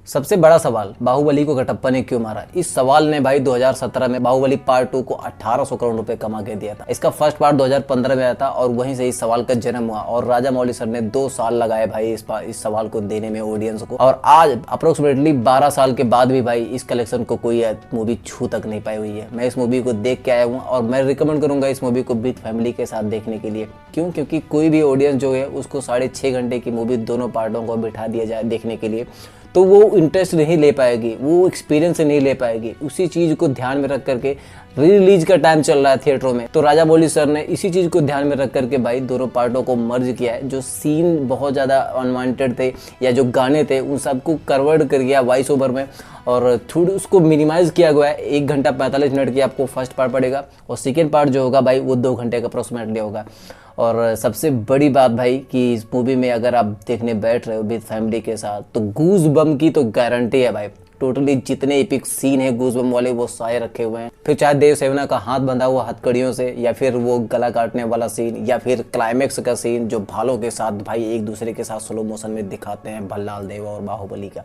सबसे बड़ा सवाल, बाहुबली को कटप्पा ने क्यों मारा? इस सवाल ने भाई 2017 में बाहुबली पार्ट 2 को 1800 करोड़ रुपए कमा के दिया था। इसका फर्स्ट पार्ट 2015 में आया था और वहीं से इस सवाल का जन्म हुआ और राजा मौली सर ने 2 साल लगाए भाई इस सवाल को देने में ऑडियंस को। और आज अप्रोक्सीमेटली 12 साल के बाद भी भाई इस कलेक्शन को कोई मूवी छू तक नहीं पाई हुई है। मैं इस मूवी को देख के आया हूँ और मैं रिकमेंड करूंगा इस मूवी को विद फैमिली के साथ देखने के लिए। क्यों? क्योंकि कोई भी ऑडियंस जो है उसको 6.5 घंटे की मूवी दोनों पार्टों को बिठा दिया जाए देखने के लिए, तो वो इंटरेस्ट नहीं ले पाएगी, वो एक्सपीरियंस नहीं ले पाएगी। उसी चीज़ को ध्यान में रख करके री रिलीज का टाइम चल रहा है थिएटरों में, तो राजा मौली सर ने इसी चीज़ को ध्यान में रख करके भाई दोनों पार्टों को मर्ज किया है। जो सीन बहुत ज़्यादा अनवांटेड थे या जो गाने थे उन सबको कन्वर्ट कर दिया वॉइस ओवर में और थोड़ी उसको मिनिमाइज किया गया है। 1 घंटा 45 मिनट की आपको फर्स्ट पार्ट पड़ेगा और सेकेंड पार्ट जो होगा भाई वो 2 घंटे का अप्रोक्सीमेटली होगा। और सबसे बड़ी बात भाई कि इस मूवी में अगर आप देखने बैठ रहे हो विद फैमिली के साथ तो गूज बम की तो गारंटी है भाई। टोटली जितने एपिक सीन है गूज बम वाले वो सारे रखे हुए हैं। फिर चाहे देव सेवना का हाथ बंधा हुआ हथकड़ियों से या फिर वो गला काटने वाला सीन या फिर क्लाइमेक्स का सीन जो भालों के साथ भाई एक दूसरे के साथ स्लो मोशन में दिखाते हैं भल्लाल देव और बाहुबली का,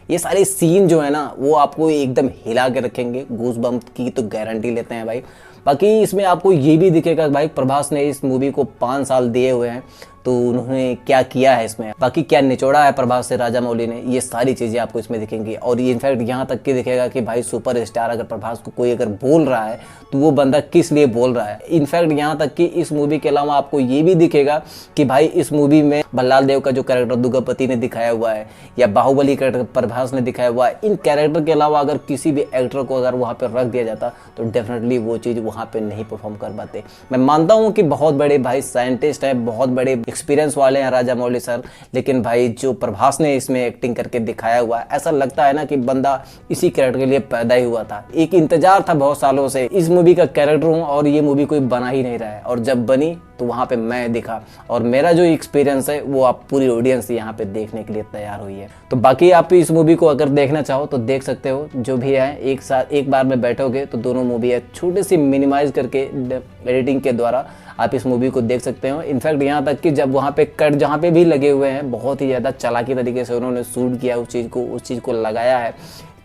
ये सारे सीन जो है ना वो आपको एकदम हिला के रखेंगे। गूज बम की तो गारंटी लेते हैं भाई। बाकी इसमें आपको ये भी दिखेगा भाई प्रभास ने इस मूवी को 5 साल दिए हुए हैं तो उन्होंने क्या किया है इसमें, बाकी क्या निचोड़ा है प्रभास से राजा मौली ने, ये सारी चीज़ें आपको इसमें दिखेंगी। और ये इनफैक्ट यहाँ तक कि दिखेगा कि भाई सुपर स्टार अगर प्रभास को कोई अगर बोल रहा है तो वो बंदा किस लिए बोल रहा है। इनफैक्ट यहाँ तक कि इस मूवी के अलावा आपको ये भी दिखेगा कि भाई इस मूवी में भल्लाल देव का जो कैरेक्टर दुर्गापति ने दिखाया हुआ है या बाहुबली कैरेक्टर प्रभास ने दिखाया हुआ है, इन कैरेक्टर के अलावा अगर किसी भी एक्टर को अगर वहाँ पर रख दिया जाता तो डेफिनेटली वो चीज़ वहाँ पर नहीं परफॉर्म कर पाते। मैं मानता हूँ कि बहुत बड़े भाई साइंटिस्ट हैं, बहुत बड़े एक्सपीरियंस वाले हैं राजा मौली सर, लेकिन भाई जो प्रभास ने इसमें एक्टिंग करके दिखाया हुआ है ऐसा लगता है ना कि बंदा इसी कैरेक्टर के लिए पैदा ही हुआ था। एक इंतजार था बहुत सालों से इस मूवी का कैरेक्टर हूँ और ये मूवी कोई बना ही नहीं रहा है और जब बनी तो वहाँ पे मैं दिखा और मेरा जो एक्सपीरियंस है वो आप पूरी ऑडियंस यहाँ पे देखने के लिए तैयार हुई है। तो बाकी आप इस मूवी को अगर देखना चाहो तो देख सकते हो, जो भी है एक साथ एक बार में बैठोगे तो दोनों मूवी है छोटे सी मिनिमाइज करके एडिटिंग के द्वारा आप इस मूवी को देख सकते हो। इनफैक्ट यहाँ तक कि जब वहाँ पे कट जहाँ पे भी लगे हुए हैं बहुत ही ज़्यादा चालाकी तरीके से उन्होंने शूट किया उस चीज़ को लगाया है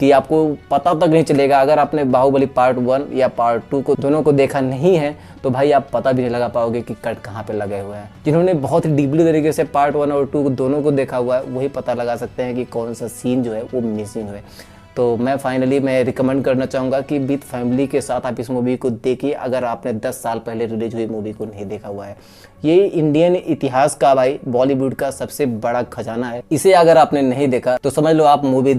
कि आपको पता तक नहीं चलेगा। अगर आपने बाहुबली पार्ट 1 या पार्ट 2 को दोनों को देखा नहीं है तो भाई आप पता भी नहीं लगा पाओगे कि कट कहाँ पे लगे हुए हैं। जिन्होंने बहुत ही डीपली तरीके से पार्ट 1 और 2 दोनों को देखा हुआ है वही पता लगा सकते हैं कि कौन सा सीन जो है वो मिसिंग है। तो मैं फाइनली रिकमेंड करना चाहूँगा कि विद फैमिली के साथ आप इस मूवी को देखिए अगर आपने 10 साल पहले रिलीज हुई मूवी को नहीं देखा हुआ है। ये इंडियन इतिहास का भाई बॉलीवुड का सबसे बड़ा खजाना है, इसे अगर आपने नहीं देखा तो समझ लो आप मूवी